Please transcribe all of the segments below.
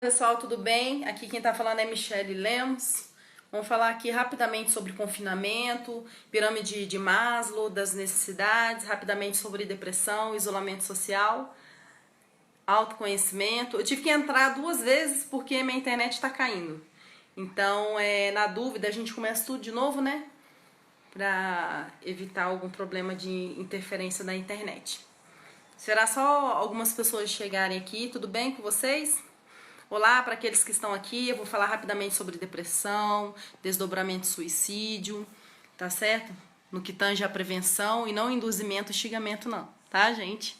Pessoal, tudo bem? Aqui quem tá falando é Michele Lemos. Vamos falar aqui rapidamente sobre confinamento, pirâmide de Maslow, das necessidades, rapidamente sobre depressão, isolamento social, autoconhecimento. Eu tive que entrar 2 vezes porque minha internet tá caindo. Então, na dúvida, a gente começa tudo de novo, né? Pra evitar algum problema de interferência da internet. Será só algumas pessoas chegarem aqui, tudo bem com vocês? Olá para aqueles que estão aqui, eu vou falar rapidamente sobre depressão, desdobramento e suicídio, tá certo? No que tange a prevenção e não induzimento e xingamento não, tá, gente?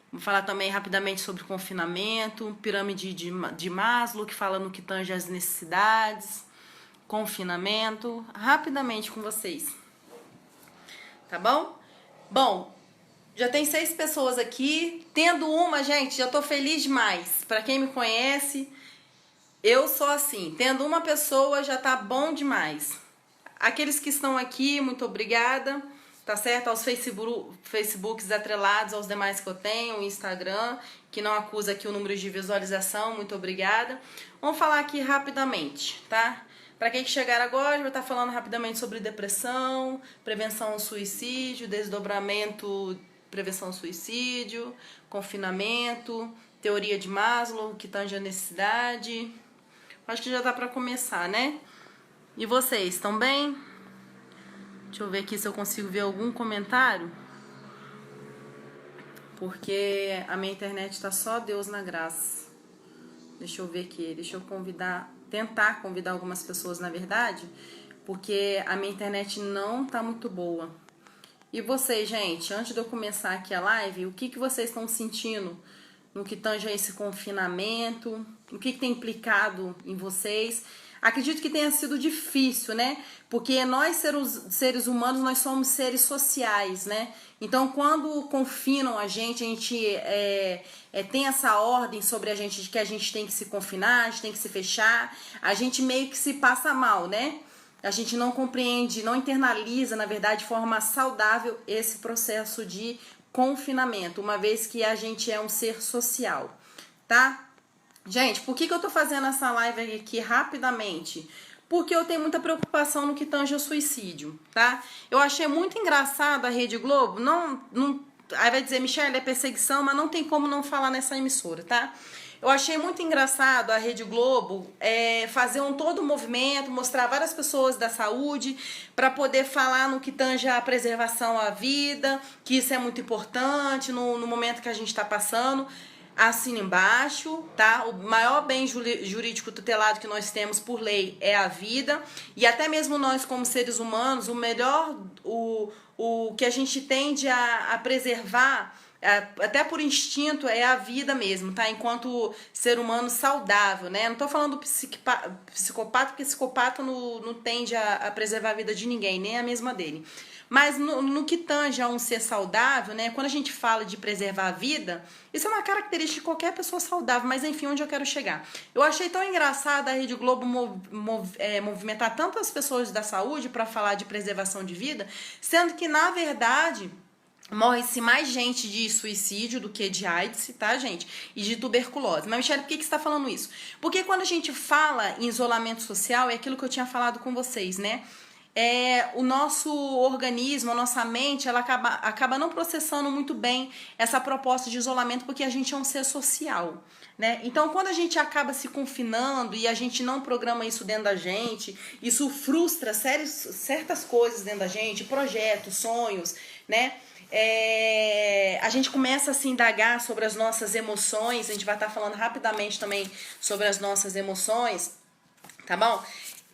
Vou falar também rapidamente sobre confinamento, pirâmide de Maslow, que fala no que tange as necessidades, confinamento, rapidamente com vocês, tá bom? Bom, já tem 6 pessoas aqui. Tendo uma, gente, já tô feliz demais. Pra quem me conhece, eu sou assim. Tendo uma pessoa já tá bom demais. Aqueles que estão aqui, muito obrigada. Tá certo? Aos Facebooks atrelados aos demais que eu tenho, o Instagram, que não acusa aqui o número de visualização, muito obrigada. Vamos falar aqui rapidamente, tá? Para quem chegar agora, eu vou estar falando rapidamente sobre depressão, prevenção ao suicídio, desdobramento, prevenção ao suicídio, confinamento, teoria de Maslow, que tange a necessidade. Acho que já dá para começar, né? E vocês, estão bem? Deixa eu ver aqui se eu consigo ver algum comentário. Porque a minha internet tá só Deus na graça. Deixa eu ver aqui, deixa eu tentar convidar algumas pessoas, na verdade, porque a minha internet não tá muito boa. E vocês, gente, antes de eu começar aqui a live, o que vocês estão sentindo no que tange a esse confinamento? O que tem implicado em vocês? Acredito que tenha sido difícil, né? Porque nós, seres humanos, nós somos seres sociais, né? Então, quando confinam a gente tem essa ordem sobre a gente de que a gente tem que se confinar, a gente tem que se fechar, a gente meio que se passa mal, né? A gente não compreende, não internaliza, na verdade, de forma saudável esse processo de confinamento, uma vez que a gente é um ser social, tá? Gente, por que eu tô fazendo essa live aqui rapidamente? Porque eu tenho muita preocupação no que tange ao suicídio, tá? Eu achei muito engraçado a Rede Globo, aí vai dizer, Michele, é perseguição, mas não tem como não falar nessa emissora, tá? Eu achei muito engraçado a Rede Globo fazer todo um movimento, mostrar várias pessoas da saúde para poder falar no que tange a preservação à vida, que isso é muito importante no momento que a gente está passando. Assina embaixo, tá? O maior bem jurídico tutelado que nós temos por lei é a vida. E até mesmo nós, como seres humanos, o melhor, o que a gente tende a preservar, até por instinto, é a vida mesmo, tá? Enquanto ser humano saudável, né? Não tô falando do psicopata, porque psicopata não tende a preservar a vida de ninguém, nem a mesma dele. Mas no que tange a um ser saudável, né? Quando a gente fala de preservar a vida, isso é uma característica de qualquer pessoa saudável, mas enfim, onde eu quero chegar? Eu achei tão engraçado a Rede Globo movimentar tantas pessoas da saúde para falar de preservação de vida, sendo que, na verdade, morre-se mais gente de suicídio do que de AIDS, tá, gente? E de tuberculose. Mas, Michele, por que você está falando isso? Porque quando a gente fala em isolamento social, é aquilo que eu tinha falado com vocês, né? O nosso organismo, a nossa mente, ela acaba não processando muito bem essa proposta de isolamento, porque a gente é um ser social, né? Então, quando a gente acaba se confinando e a gente não programa isso dentro da gente, isso frustra certas coisas dentro da gente, projetos, sonhos, né? A gente começa a se indagar sobre as nossas emoções, a gente vai estar falando rapidamente também sobre as nossas emoções, tá bom?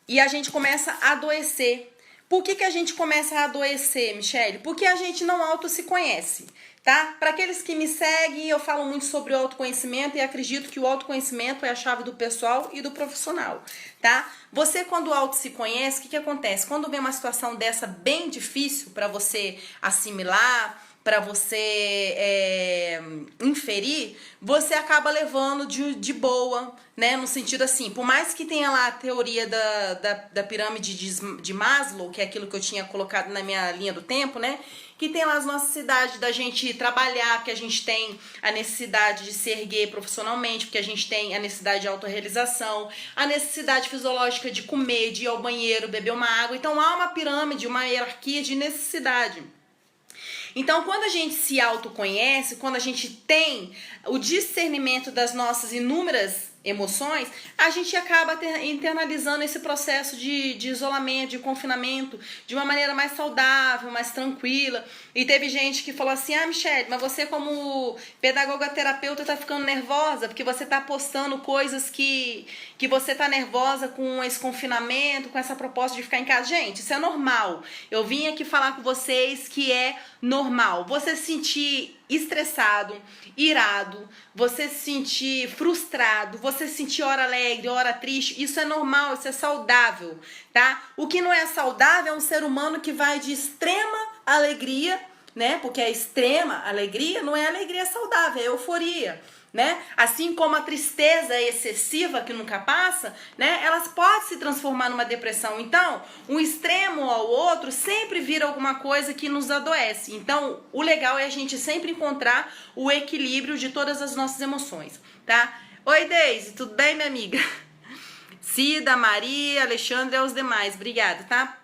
E a gente começa a adoecer. Por que a gente começa a adoecer, Michele? Porque a gente não se conhece, tá? Para aqueles que me seguem, eu falo muito sobre o autoconhecimento e acredito que o autoconhecimento é a chave do pessoal e do profissional, tá? Você, quando se conhece, o que acontece? Quando vem uma situação dessa bem difícil para você assimilar, para você inferir, você acaba levando de boa, né? No sentido assim, por mais que tenha lá a teoria da pirâmide de Maslow, que é aquilo que eu tinha colocado na minha linha do tempo, né? que tem lá as necessidades da gente trabalhar, porque a gente tem a necessidade de se erguer profissionalmente, porque a gente tem a necessidade de autorrealização, a necessidade fisiológica de comer, de ir ao banheiro, beber uma água. Então há uma pirâmide, uma hierarquia de necessidade. Então, quando a gente se autoconhece, quando a gente tem o discernimento das nossas inúmeras emoções, a gente acaba internalizando esse processo de isolamento, de confinamento, de uma maneira mais saudável, mais tranquila. E teve gente que falou assim, Michelle, mas você como pedagoga terapeuta tá ficando nervosa, porque você tá postando coisas que você tá nervosa com esse confinamento, com essa proposta de ficar em casa. Gente, isso é normal. Eu vim aqui falar com vocês que é normal. Você se sentir estressado, irado, você se sentir frustrado, você se sentir hora alegre, hora triste, isso é normal, isso é saudável, tá? O que não é saudável é um ser humano que vai de extrema alegria, né? Porque a extrema alegria não é alegria saudável, é euforia, né? Assim como a tristeza excessiva que nunca passa, né? Elas podem se transformar numa depressão. Então, um extremo ao outro sempre vira alguma coisa que nos adoece. Então, o legal é a gente sempre encontrar o equilíbrio de todas as nossas emoções, tá? Oi, Deise, tudo bem, minha amiga? Cida, Maria, Alexandre e os demais, obrigada, tá?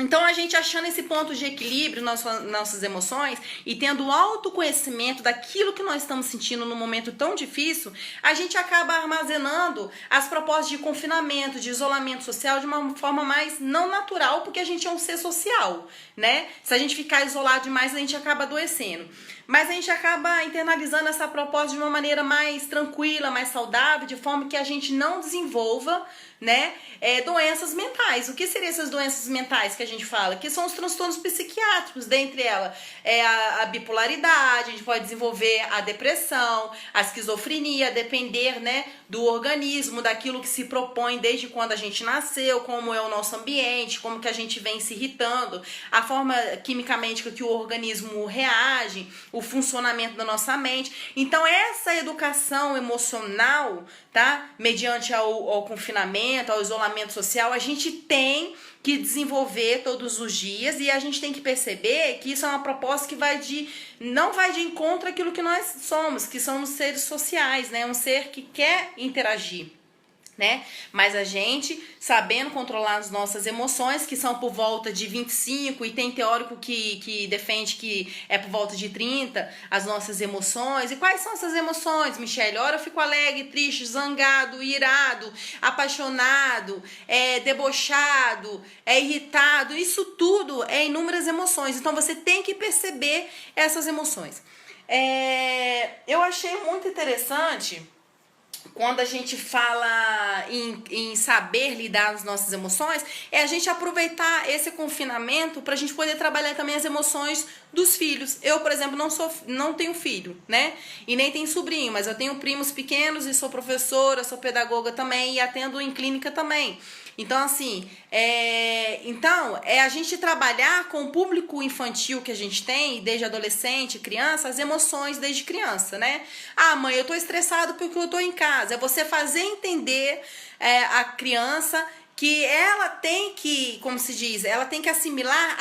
Então, a gente achando esse ponto de equilíbrio nas nossas emoções e tendo o autoconhecimento daquilo que nós estamos sentindo num momento tão difícil, a gente acaba armazenando as propostas de confinamento, de isolamento social de uma forma mais não natural, porque a gente é um ser social, né? Se a gente ficar isolado demais, a gente acaba adoecendo. Mas a gente acaba internalizando essa proposta de uma maneira mais tranquila, mais saudável, de forma que a gente não desenvolva, né, doenças mentais. O que seriam essas doenças mentais que a gente fala? Que são os transtornos psiquiátricos, dentre elas a bipolaridade, a gente pode desenvolver a depressão, a esquizofrenia, a depender, né, do organismo, daquilo que se propõe desde quando a gente nasceu, como é o nosso ambiente, como que a gente vem se irritando, a forma quimicamente que o organismo reage, o funcionamento da nossa mente. Então, essa educação emocional, tá, mediante ao confinamento, ao isolamento social, a gente tem que desenvolver todos os dias e a gente tem que perceber que isso é uma proposta que não vai de encontro àquilo que nós somos, que somos seres sociais, né? Um ser que quer interagir, né? Mas a gente, sabendo controlar as nossas emoções, que são por volta de 25, e tem teórico que defende que é por volta de 30, as nossas emoções. E quais são essas emoções, Michelle? Ora eu fico alegre, triste, zangado, irado, apaixonado, debochado, irritado. Isso tudo é inúmeras emoções. Então você tem que perceber essas emoções. Eu achei muito interessante quando a gente fala em saber lidar com as nossas emoções, é a gente aproveitar esse confinamento para a gente poder trabalhar também as emoções dos filhos. Eu, por exemplo, não tenho filho, né? E nem tenho sobrinho, mas eu tenho primos pequenos e sou professora, sou pedagoga também e atendo em clínica também. Então, assim, a gente trabalhar com o público infantil que a gente tem, desde adolescente, criança, as emoções desde criança, né? Ah, mãe, eu tô estressado porque eu tô em casa. É você fazer entender a criança que ela tem que, como se diz, ela tem que assimilar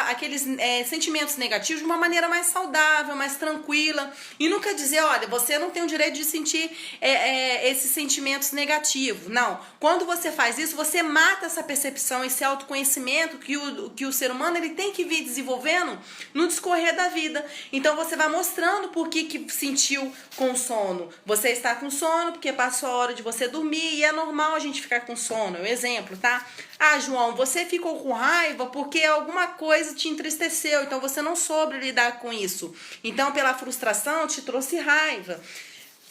aqueles sentimentos negativos de uma maneira mais saudável, mais tranquila, e nunca dizer, olha, você não tem o direito de sentir esses sentimentos negativos. Não, quando você faz isso, você mata essa percepção, esse autoconhecimento que o ser humano ele tem que vir desenvolvendo no discorrer da vida. Então você vai mostrando por que sentiu com sono. Você está com sono porque passou a hora de você dormir e é normal a gente ficar com sono, é um exemplo. Tá? Ah, João, você ficou com raiva porque alguma coisa te entristeceu, então você não soube lidar com isso. Então, pela frustração, te trouxe raiva.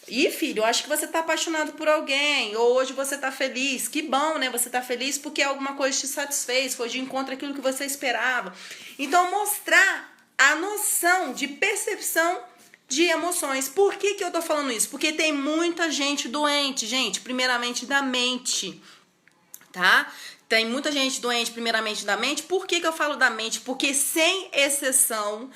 E, filho, eu acho que você tá apaixonado por alguém, ou hoje você tá feliz. Que bom, né? Você tá feliz porque alguma coisa te satisfez, foi de encontro àquilo que você esperava. Então, mostrar a noção de percepção de emoções. Por que eu tô falando isso? Porque tem muita gente doente, gente, primeiramente da mente, tá? tem muita gente doente primeiramente da mente. Por que eu falo da mente? Porque sem exceção,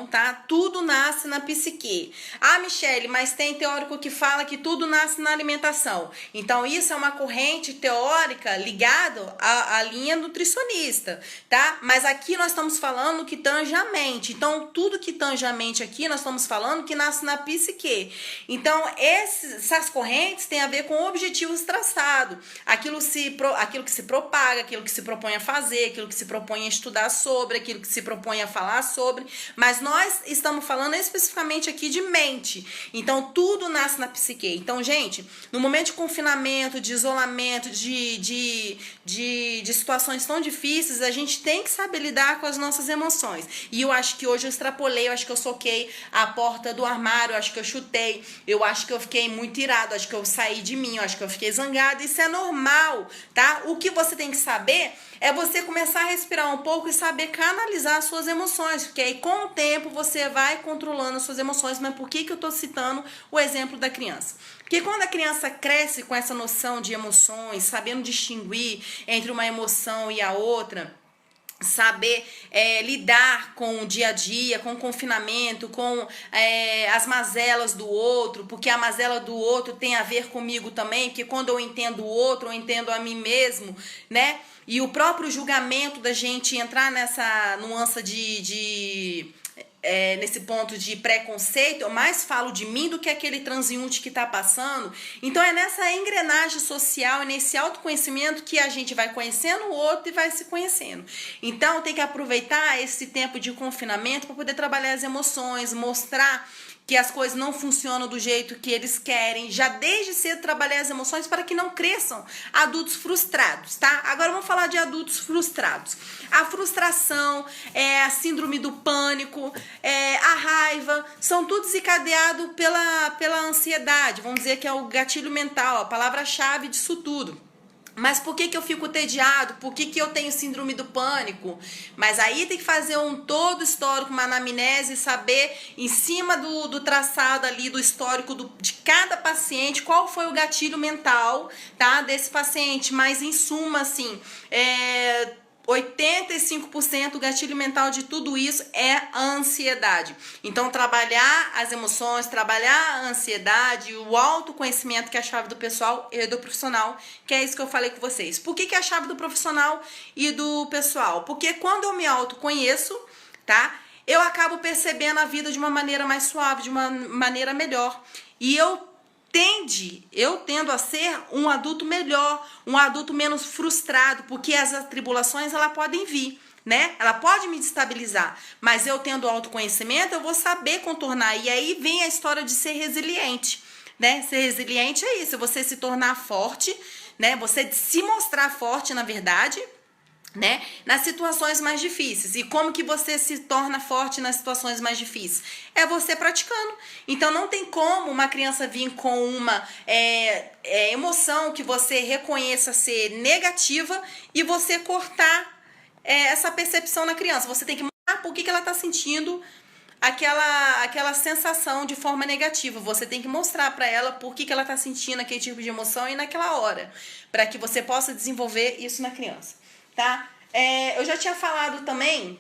tá? Tudo nasce na psique. Ah, Michele, mas tem teórico que fala que tudo nasce na alimentação. Então, isso é uma corrente teórica ligada à linha nutricionista, tá? Mas aqui nós estamos falando que tange a mente. Então, tudo que tange a mente aqui, nós estamos falando que nasce na psique. Então, essas correntes têm a ver com objetivos traçados. Aquilo que se propaga, aquilo que se propõe a fazer, aquilo que se propõe a estudar sobre, aquilo que se propõe a falar sobre, mas nós estamos falando especificamente aqui de mente. Então, tudo nasce na psique. Então, gente, no momento de confinamento, de isolamento, de situações tão difíceis, a gente tem que saber lidar com as nossas emoções. E eu acho que hoje eu extrapolei, eu acho que eu soquei a porta do armário, eu acho que eu chutei, eu acho que eu fiquei muito irado, eu acho que eu saí de mim, eu acho que eu fiquei zangada. Isso é normal, tá? O que você tem que saber é você começar a respirar um pouco e saber canalizar as suas emoções, porque aí com o tempo você vai controlando as suas emoções. Mas por que eu tô citando o exemplo da criança? Porque quando a criança cresce com essa noção de emoções, sabendo distinguir entre uma emoção e a outra, saber lidar com o dia a dia, com o confinamento, com as mazelas do outro, porque a mazela do outro tem a ver comigo também, porque quando eu entendo o outro, eu entendo a mim mesmo, né? E o próprio julgamento da gente entrar nessa nuance nesse ponto de preconceito, eu mais falo de mim do que aquele transeunte que está passando. Então é nessa engrenagem social, nesse autoconhecimento que a gente vai conhecendo o outro e vai se conhecendo. Então tem que aproveitar esse tempo de confinamento para poder trabalhar as emoções, mostrar que as coisas não funcionam do jeito que eles querem, já desde cedo trabalhar as emoções para que não cresçam adultos frustrados, tá? Agora vamos falar de adultos frustrados. A frustração, a síndrome do pânico, a raiva, são tudo desencadeado pela ansiedade, vamos dizer que é o gatilho mental, a palavra-chave disso tudo. Mas por que eu fico tediado? Por que eu tenho síndrome do pânico? Mas aí tem que fazer um todo histórico, uma anamnese, saber em cima do traçado ali, do histórico de cada paciente, qual foi o gatilho mental, tá, desse paciente. Mas em suma, assim, 85% do gatilho mental de tudo isso é a ansiedade. Então, trabalhar as emoções, trabalhar a ansiedade, o autoconhecimento, que é a chave do pessoal e do profissional, que é isso que eu falei com vocês. Por que é a chave do profissional e do pessoal? Porque quando eu me autoconheço, tá, eu acabo percebendo a vida de uma maneira mais suave, de uma maneira melhor. E eu tendo a ser um adulto melhor, um adulto menos frustrado, porque as atribulações, elas podem vir, né? Ela pode me destabilizar, mas eu tendo autoconhecimento, eu vou saber contornar. E aí vem a história de ser resiliente, né? Ser resiliente é isso, você se tornar forte, né? Você se mostrar forte, na verdade, né, nas situações mais difíceis. E como que você se torna forte nas situações mais difíceis? É você praticando. Então não tem como uma criança vir com uma emoção que você reconheça ser negativa e você cortar essa percepção na criança. Você tem que mostrar por que ela está sentindo aquela sensação de forma negativa. Você tem que mostrar para ela por que ela está sentindo aquele tipo de emoção e naquela hora, para que você possa desenvolver isso na criança. Tá? Eu já tinha falado também,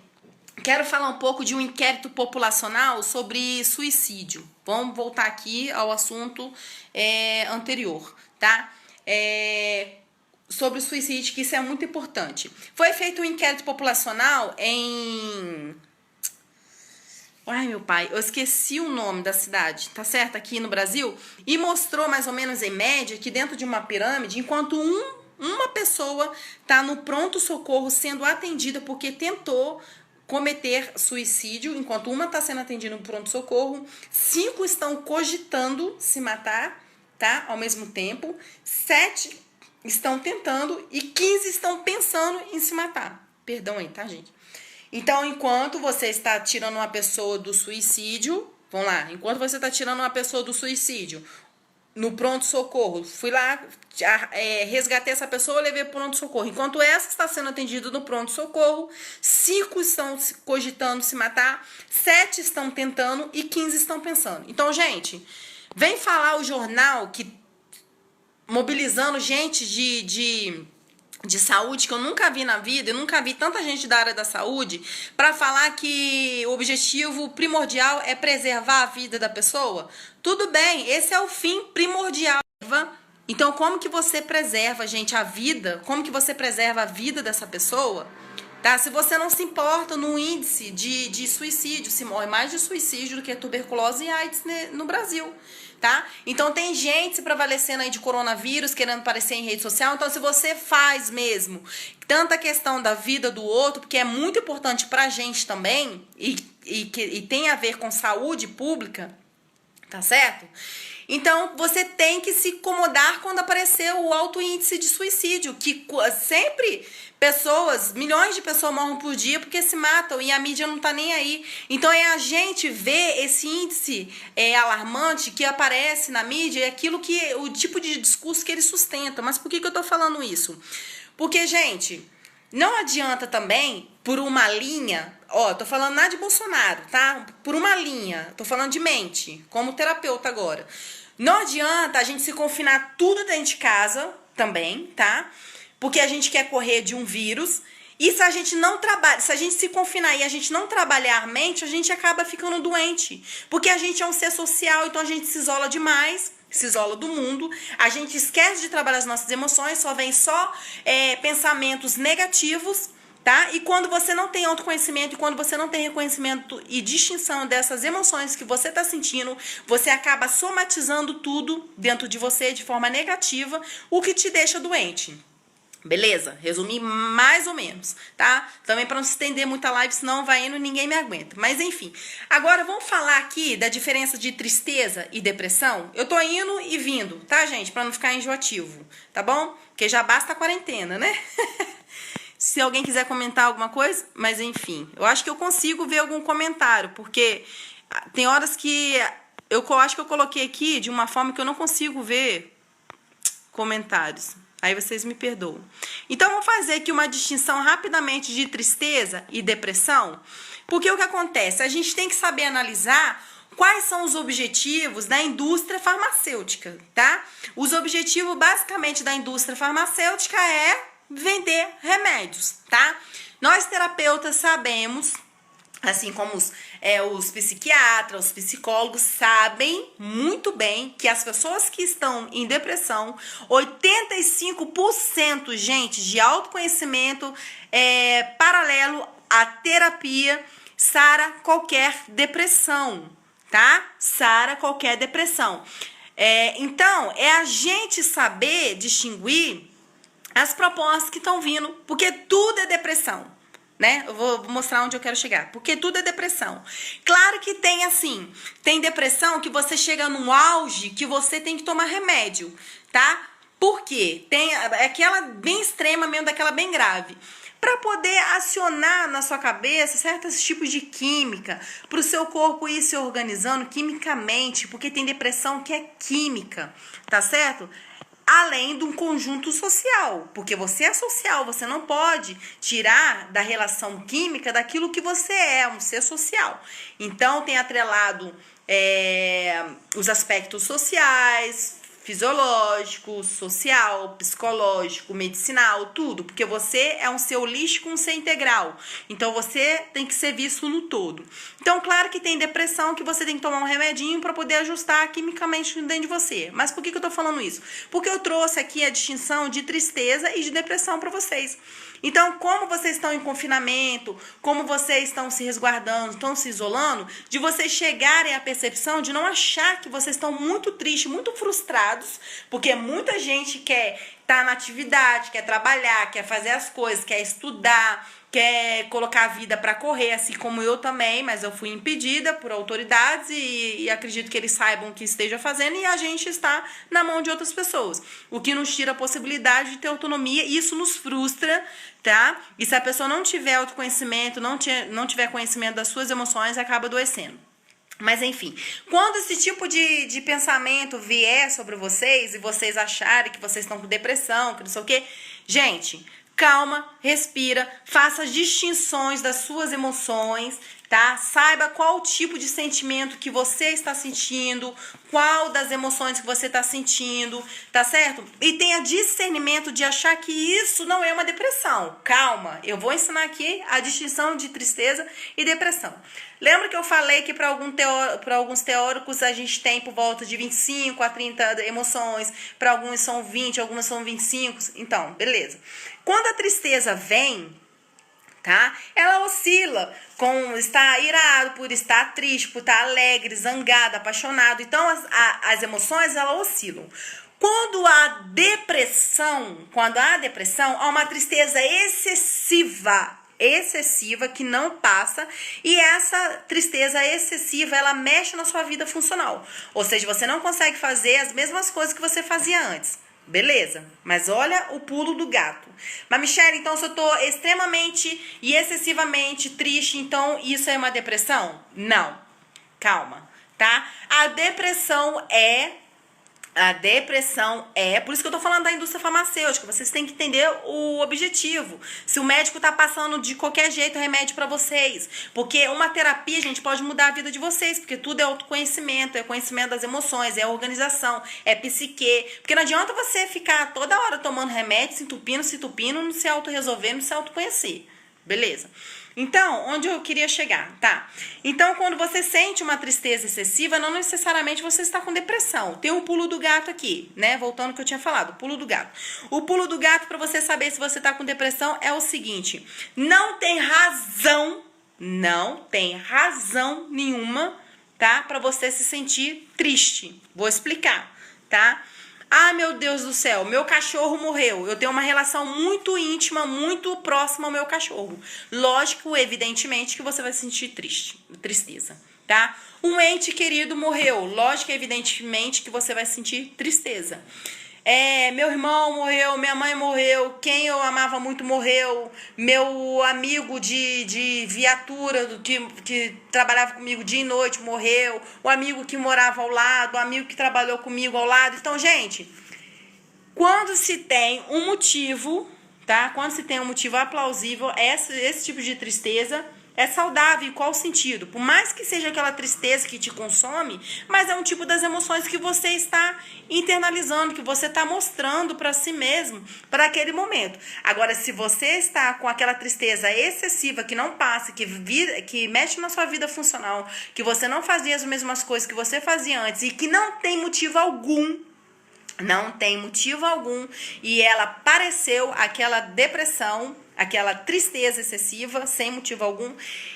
quero falar um pouco de um inquérito populacional sobre suicídio. Vamos voltar aqui ao assunto anterior, tá? Sobre o suicídio, que isso é muito importante. Foi feito um inquérito populacional em... Ai, meu pai, eu esqueci o nome da cidade, tá certo? Aqui no Brasil. E mostrou mais ou menos em média que dentro de uma pirâmide, enquanto uma pessoa está no pronto-socorro sendo atendida porque tentou cometer suicídio, enquanto uma está sendo atendida no pronto-socorro, 5 estão cogitando se matar, tá? Ao mesmo tempo, 7 estão tentando e 15 estão pensando em se matar. Perdão aí, tá, gente? Então, enquanto você está tirando uma pessoa do suicídio, vamos lá, enquanto você está tirando uma pessoa do suicídio, no pronto-socorro, fui lá, resgatei essa pessoa, levei para o pronto-socorro. Enquanto essa está sendo atendida no pronto-socorro, 5 estão cogitando se matar, 7 estão tentando e 15 estão pensando. Então, gente, vem falar o jornal que mobilizando gente de saúde que eu nunca vi na vida, eu nunca vi tanta gente da área da saúde para falar que o objetivo primordial é preservar a vida da pessoa. Tudo bem, esse é o fim primordial. Então, como que você preserva, gente, a vida? Como que você preserva a vida dessa pessoa? Tá? Se você não se importa no índice de suicídio, se morre mais de suicídio do que tuberculose e AIDS no Brasil. Tá? Então tem gente se prevalecendo aí de coronavírus, querendo aparecer em rede social. Então se você faz mesmo tanta questão da vida do outro, porque é muito importante pra gente também, e tem a ver com saúde pública, tá certo? Então, você tem que se incomodar quando aparecer o alto índice de suicídio, que sempre milhões de pessoas morrem por dia porque se matam e a mídia não tá nem aí. Então, é a gente ver esse índice alarmante que aparece na mídia, o tipo de discurso que eles sustentam. Mas por que eu tô falando isso? Porque, gente, não adianta também, por uma linha, tô falando nada de Bolsonaro, tá? Por uma linha, tô falando de mente, como terapeuta agora. Não adianta a gente se confinar tudo dentro de casa também, tá? Porque a gente quer correr de um vírus. E se a gente não trabalha, se a gente se confinar e a gente não trabalhar a mente, a gente acaba ficando doente. Porque a gente é um ser social, então a gente se isola demais, se isola do mundo, a gente esquece de trabalhar as nossas emoções, só vem pensamentos negativos, tá? E quando você não tem autoconhecimento, e quando você não tem reconhecimento e distinção dessas emoções que você está sentindo, você acaba somatizando tudo dentro de você de forma negativa, o que te deixa doente. Beleza? Resumi mais ou menos, tá? Também para não se estender muita live, senão vai indo e ninguém me aguenta. Mas enfim, agora vamos falar aqui da diferença de tristeza e depressão. Eu tô indo e vindo, tá, gente? Para não ficar enjoativo, tá bom? Porque já basta a quarentena, né? Se alguém quiser comentar alguma coisa, mas enfim, eu acho que eu consigo ver algum comentário, porque tem horas que eu acho que eu coloquei aqui de uma forma que eu não consigo ver comentários. Aí vocês me perdoam. Então, vou fazer aqui uma distinção rapidamente de tristeza e depressão, porque o que acontece? A gente tem que saber analisar quais são os objetivos da indústria farmacêutica, tá? Os objetivos, basicamente, da indústria farmacêutica é vender remédios, tá? Nós, terapeutas, sabemos, assim como os psiquiatras, os psicólogos sabem muito bem que as pessoas que estão em depressão, 85%, gente, de autoconhecimento paralelo à terapia sara qualquer depressão, tá? Sara qualquer depressão. Então, é a gente saber distinguir as propostas que estão vindo, porque tudo é depressão. Né? Eu vou mostrar onde eu quero chegar. Porque tudo é depressão. Claro que tem assim, tem depressão que você chega num auge que você tem que tomar remédio, tá? Por quê? Tem aquela bem extrema mesmo, daquela bem grave. Para poder acionar na sua cabeça certos tipos de química, para o seu corpo ir se organizando quimicamente, porque tem depressão que é química, tá certo? Além de um conjunto social, porque você é social, você não pode tirar da relação química daquilo que você é, um ser social. Então, tem atrelado os aspectos sociais, fisiológico, social, psicológico, medicinal, tudo, porque você é um ser holístico, um ser integral. Então, você tem que ser visto no todo. Então, claro que tem depressão que você tem que tomar um remedinho para poder ajustar quimicamente dentro de você. Mas por que eu tô falando isso? Porque eu trouxe aqui a distinção de tristeza e de depressão para vocês. Então, como vocês estão em confinamento, como vocês estão se resguardando, estão se isolando, de vocês chegarem à percepção de não achar que vocês estão muito tristes, muito frustrados, porque muita gente quer estar na atividade, quer trabalhar, quer fazer as coisas, quer estudar, quer colocar a vida para correr, assim como eu também, mas eu fui impedida por autoridades e acredito que eles saibam o que esteja fazendo e a gente está na mão de outras pessoas. O que nos tira a possibilidade de ter autonomia e isso nos frustra, tá? E se a pessoa não tiver autoconhecimento, não tiver conhecimento das suas emoções, acaba adoecendo. Mas enfim, quando esse tipo de pensamento vier sobre vocês e vocês acharem que vocês estão com depressão, que não sei o quê, gente, calma, respira, faça as distinções das suas emoções, tá? Saiba qual o tipo de sentimento que você está sentindo, qual das emoções que você está sentindo, tá certo? E tenha discernimento de achar que isso não é uma depressão. Calma, eu vou ensinar aqui a distinção de tristeza e depressão. Lembra que eu falei que para alguns teóricos a gente tem por volta de 25 a 30 emoções, para alguns são 20, algumas são 25, então, beleza. Quando a tristeza vem, tá? Ela oscila com estar irado, por estar triste, por estar alegre, zangado, apaixonado. Então, as emoções, elas oscilam. Quando há depressão, há uma tristeza excessiva que não passa, e essa tristeza excessiva, ela mexe na sua vida funcional. Ou seja, você não consegue fazer as mesmas coisas que você fazia antes. Beleza, mas olha o pulo do gato. Mas, Michelle, então se eu tô extremamente e excessivamente triste, então isso é uma depressão? Não, calma, tá? A depressão é, por isso que eu tô falando da indústria farmacêutica, vocês têm que entender o objetivo. Se o médico tá passando de qualquer jeito remédio pra vocês, porque uma terapia, gente, pode mudar a vida de vocês, porque tudo é autoconhecimento, é conhecimento das emoções, é organização, é psique, porque não adianta você ficar toda hora tomando remédio, se entupindo, não se autorresolver, não se autoconhecer, beleza? Então, onde eu queria chegar, tá? Então, quando você sente uma tristeza excessiva, não necessariamente você está com depressão. Tem um pulo do gato aqui, né? Voltando ao que eu tinha falado, o pulo do gato. O pulo do gato para você saber se você está com depressão é o seguinte: não tem razão nenhuma, tá? Para você se sentir triste. Vou explicar, tá? Ah, meu Deus do céu, meu cachorro morreu. Eu tenho uma relação muito íntima, muito próxima ao meu cachorro. Lógico, evidentemente, que você vai sentir tristeza, tá? Um ente querido morreu. Lógico, evidentemente, que você vai sentir tristeza. Meu irmão morreu, minha mãe morreu, quem eu amava muito morreu, meu amigo de viatura, que trabalhava comigo dia e noite, morreu, o amigo que morava ao lado, o amigo que trabalhou comigo ao lado. Então, gente, quando se tem um motivo, tá? Quando se tem um motivo aplausível, esse tipo de tristeza é saudável. Em qual sentido? Por mais que seja aquela tristeza que te consome, mas é um tipo das emoções que você está internalizando, que você está mostrando para si mesmo, para aquele momento. Agora, se você está com aquela tristeza excessiva que não passa, que mexe na sua vida funcional, que você não fazia as mesmas coisas que você fazia antes e que não tem motivo algum, e ela apareceu aquela depressão, aquela tristeza excessiva, sem motivo algum,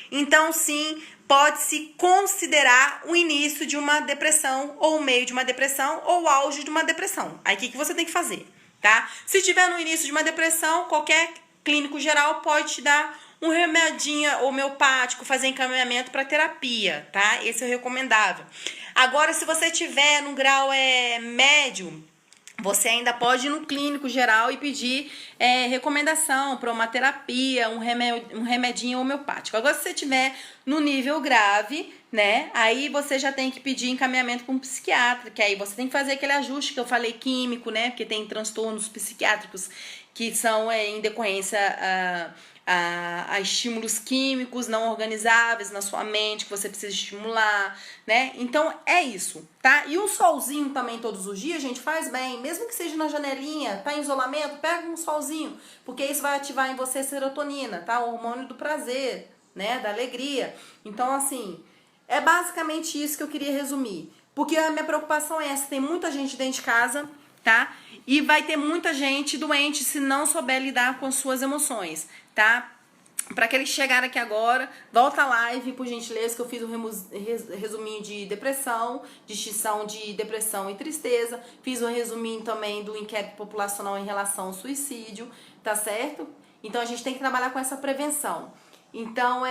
então sim, pode-se considerar o início de uma depressão, ou o meio de uma depressão, ou o auge de uma depressão. Aí o que você tem que fazer, tá? Se tiver no início de uma depressão, qualquer clínico geral pode te dar um remedinho homeopático, fazer encaminhamento para terapia, tá? Esse é o recomendável. Agora, se você tiver no grau médio, você ainda pode ir no clínico geral e pedir recomendação para uma terapia, um remedinho homeopático. Agora, se você estiver no nível grave, né, aí você já tem que pedir encaminhamento para um psiquiatra, que aí você tem que fazer aquele ajuste que eu falei, químico, né, porque tem transtornos psiquiátricos que são em decorrência a estímulos químicos não organizáveis na sua mente, que você precisa estimular, né? Então, é isso, tá? E um solzinho também todos os dias, gente, faz bem. Mesmo que seja na janelinha, tá em isolamento, pega um solzinho, porque isso vai ativar em você serotonina, tá? O hormônio do prazer, né? Da alegria. Então, assim, é basicamente isso que eu queria resumir. Porque a minha preocupação é essa, tem muita gente dentro de casa, tá? E vai ter muita gente doente se não souber lidar com as suas emoções, tá? Para aqueles que chegaram aqui agora, volta a live, por gentileza, que eu fiz um resuminho de depressão, distinção de depressão e tristeza. Fiz um resuminho também do inquérito populacional em relação ao suicídio, tá certo? Então, a gente tem que trabalhar com essa prevenção. Então,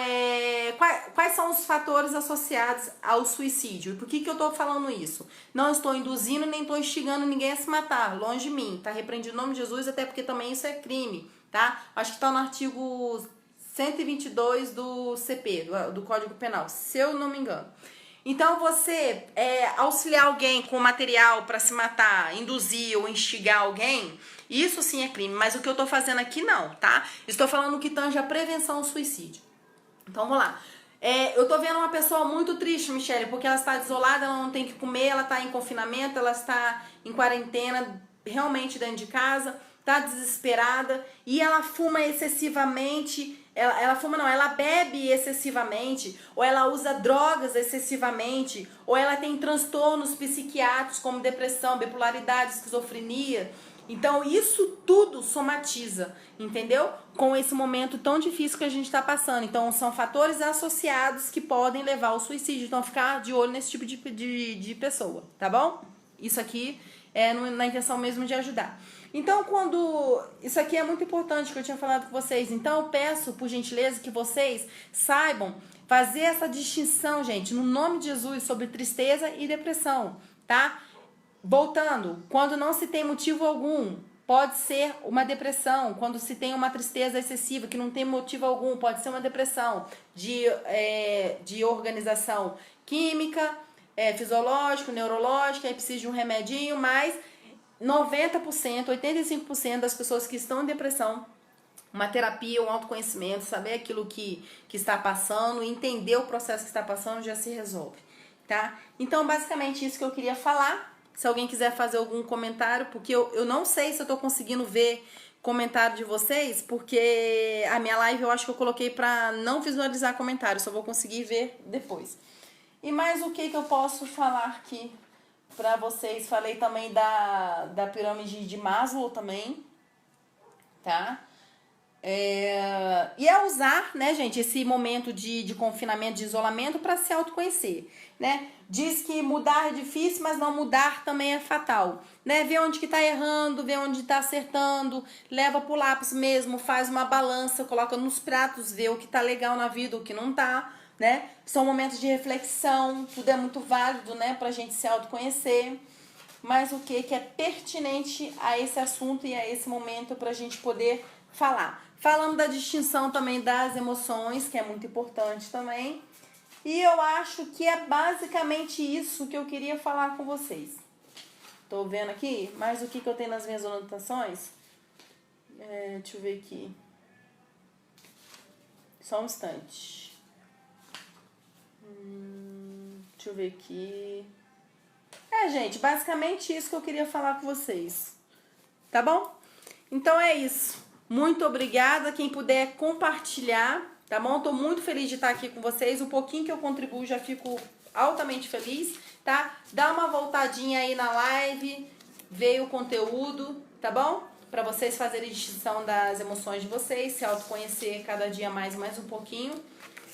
quais são os fatores associados ao suicídio? Por que eu tô falando isso? Não estou induzindo nem estou instigando ninguém a se matar, longe de mim, tá? Repreendido o nome de Jesus, até porque também isso é crime, tá? Acho que tá no artigo 122 do CP, do Código Penal, se eu não me engano. Então, você auxiliar alguém com material para se matar, induzir ou instigar alguém, isso sim é crime, mas o que eu tô fazendo aqui não, tá? Estou falando que tange a prevenção ao suicídio. Então, vamos lá. Eu tô vendo uma pessoa muito triste, Michele, porque ela está isolada, ela não tem que comer, ela está em confinamento, ela está em quarentena, realmente dentro de casa, tá desesperada e ela fuma excessivamente. Ela fuma não, ela bebe excessivamente, ou ela usa drogas excessivamente, ou ela tem transtornos psiquiátricos como depressão, bipolaridade, esquizofrenia. Então isso tudo somatiza, entendeu? Com esse momento tão difícil que a gente está passando. Então são fatores associados que podem levar ao suicídio. Então ficar de olho nesse tipo de pessoa, tá bom? Isso aqui é na intenção mesmo de ajudar. Então, isso aqui é muito importante que eu tinha falado com vocês. Então, eu peço, por gentileza, que vocês saibam fazer essa distinção, gente, no nome de Jesus, sobre tristeza e depressão, tá? Voltando, quando não se tem motivo algum, pode ser uma depressão. Quando se tem uma tristeza excessiva, que não tem motivo algum, pode ser uma depressão de organização química, fisiológico, neurológico, aí precisa de um remedinho, mas 90%, 85% das pessoas que estão em depressão, uma terapia, um autoconhecimento, saber aquilo que está passando, entender o processo que está passando, já se resolve, tá? Então, basicamente, isso que eu queria falar. Se alguém quiser fazer algum comentário, porque eu não sei se eu tô conseguindo ver comentário de vocês, porque a minha live eu acho que eu coloquei pra não visualizar comentário, só vou conseguir ver depois. E mais o que eu posso falar aqui pra vocês? Falei também da pirâmide de Maslow também, tá? E é usar, né, gente, esse momento de confinamento, de isolamento para se autoconhecer, né? Diz que mudar é difícil, mas não mudar também é fatal, né? Vê onde que tá errando, vê onde tá acertando, leva pro lápis mesmo, faz uma balança, coloca nos pratos, vê o que tá legal na vida, o que não tá, né? São momentos de reflexão, tudo é muito válido, né, pra gente se autoconhecer. Mas o que é pertinente a esse assunto e a esse momento pra gente poder falar. Falando da distinção também das emoções, que é muito importante também. E eu acho que é basicamente isso que eu queria falar com vocês. Tô vendo aqui, mas o que eu tenho nas minhas anotações? Deixa eu ver aqui. Só um instante. Deixa eu ver aqui. Gente, basicamente isso que eu queria falar com vocês. Tá bom? Então é isso. Muito obrigada. Quem puder compartilhar, tá bom? Tô muito feliz de estar aqui com vocês. O pouquinho que eu contribuo já fico altamente feliz, tá? Dá uma voltadinha aí na live, vê o conteúdo, tá bom? Pra vocês fazerem distinção das emoções de vocês, se autoconhecer cada dia mais um pouquinho,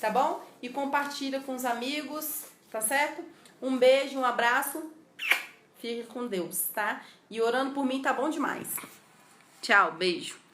tá bom? E compartilha com os amigos, tá certo? Um beijo, um abraço. Fique com Deus, tá? E orando por mim tá bom demais. Tchau, beijo.